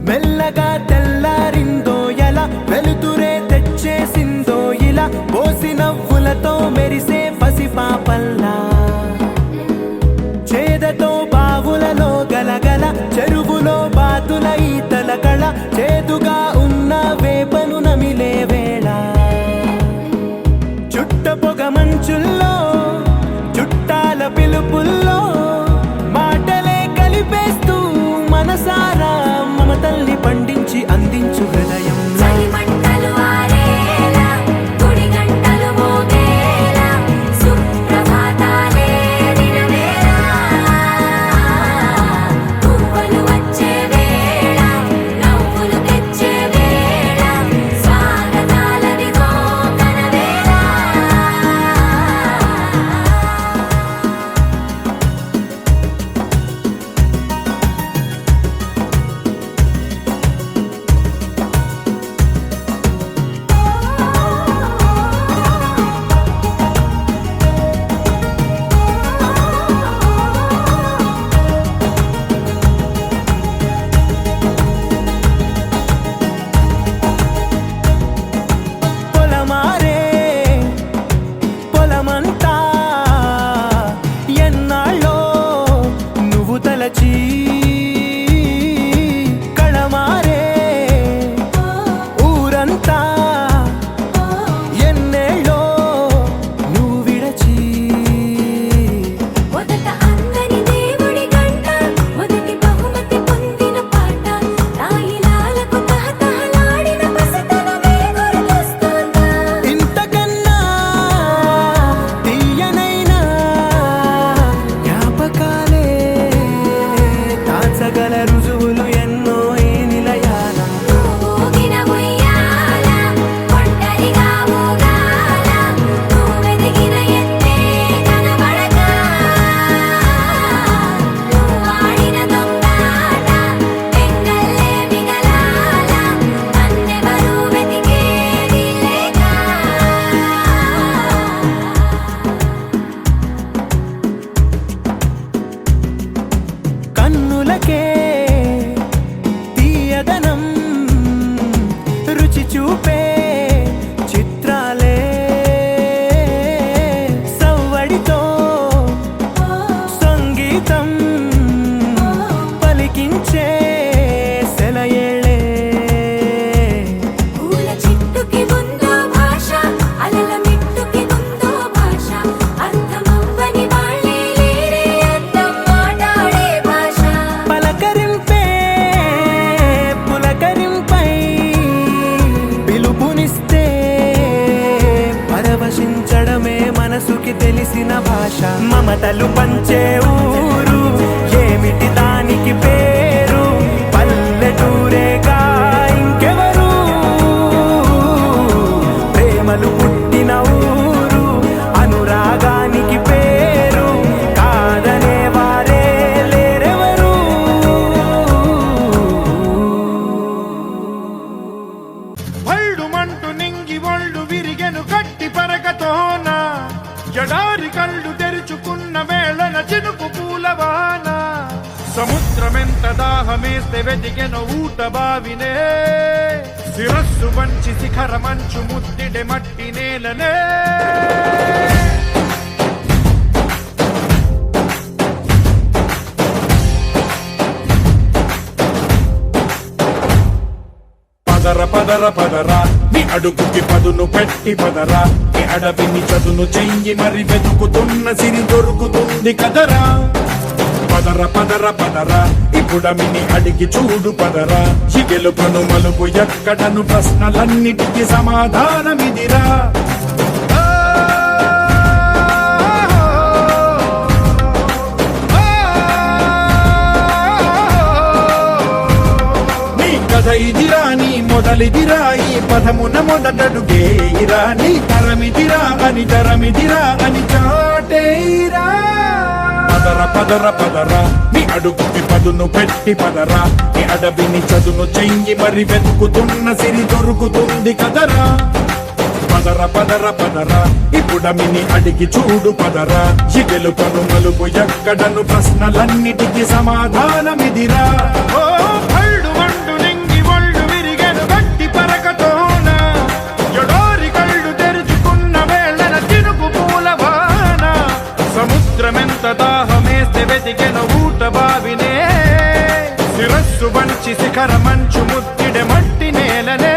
మెల్లగా తెల్లారిందో ఎలా వెలుతురే తెచ్చేసిందో ఇలా పోసి నవ్వులతో మెరిసే పసిపాపల్లా చేదతో బావులలో గలగల చెరువులో బాతుల ఈతల కళ చేదుగా ఉన్న వేపను నమిలే వేళ చుట్ట పొగ మంచుల్లో చుట్టాల పిలుపుల్లో మాటలే కలిపేస్తూ మనసారా మమతల్ని పండించి అందించు హృదయం కళమారే ఊరంతా ఎన్నేళ్ళో నువ్వు విడచి మొదట అందని దేవుడి గంట మొదటి బహుమతి పొందిన పాట తాయిలాలకు తహతహలాడిన పసితనమే గుర్తొస్తుందా ఇంతకన్నా తీయనైనా జ్ఞాపకాలే దాచగల రుజువులు ఎన్నో ఈ నిలయాల ఊగిన ఉయ్యాల ఒంటరిగా ఊగాల నువ్వెదిగిన ఎత్తే కనబడక నువ్వాడిన దొంగాట పెంగల్లే మిగలాల నన్నెవరూ వెతికేది లేక కన్నులకే తీయదనం రుచి చూపే చిత్రాలే సవ్వడితో సంగీతం పలికించే సెలయేళ్ళే పూల చిట్టుకి ఉందో భాష అలల మిట్టుకి ఉందో భాష అర్థమవ్వని వాళ్ళే లేరే అర్థం మాట్లాడే భాష పలకరింపే పులకరింపై పిలుపునిస్తే పరవశించడమే మనసుకి తెలిసిన భాష మమతలు పంచే ఊరు ఏమిటి దానికి పేరు పల్లెటూరేగా ఇంకెవరు ప్రేమలు పుట్టిన ఊరు అనురాగానికి పేరు కాదనే వారే లేరెవరు భళ్ళుమంటూ నింగి ఒళ్ళు విరిగెను గట్టి పరకతోన ఎడారి కళ్ళు తెరుచుకున్న వేళన చినుకు పూలవాన సముద్రమెంత దాహమేస్తే వెతికెను ఊట బావినే శిరస్సు వంచి శిఖర మంచు ముద్దిడె మట్టి నేలనే పదర పదర పదరా నీ అడుగుకి పదును పెట్టి పదరా నీ అడవిని చదును చెయ్యి మరి వెతుకుతున్న సిరి దొరుకుతుంది కదరా పదర పదర పదరా ఇప్పుడమిని అడిగి చూడు పదరా ఈ గెలుపను మలుపు ఎక్కడను ప్రశ్నలన్నిటికీ సమాధానమిదిరా ఇదిరా నీ మొదలిదిరా ఈ పదమున మొదటడుగేయిరా నీ తరమిదిరా అని చాటేరా పదర పదర పదరా నీ అడుగుకి పదును పెట్టి పదరా నీ అడవిని చదును చెయ్యి మరి వెతుకుతున్న సిరి దొరుకుతుంది కదరా పదర పదర పదరా ఇప్పుడమిని అడిగి చూడు పదరా ఈ గెలుపను మలుపు ఎక్కడను ప్రశ్నలన్నిటికీ సమాధానమిదిరా ఓ కళ్ళు మండు నింగి ఒళ్ళు విరిగెను గట్టి పరకతోన ఎడోరి కళ్ళు తెరుచుకున్న వేళన తినుకు పూలవాన సముద్రమెంత దాహమేస్తే వెతికెను ఊట బావినే శిరస్సు వంచి శిఖర మంచు ముద్దిడె మట్టి నేలనే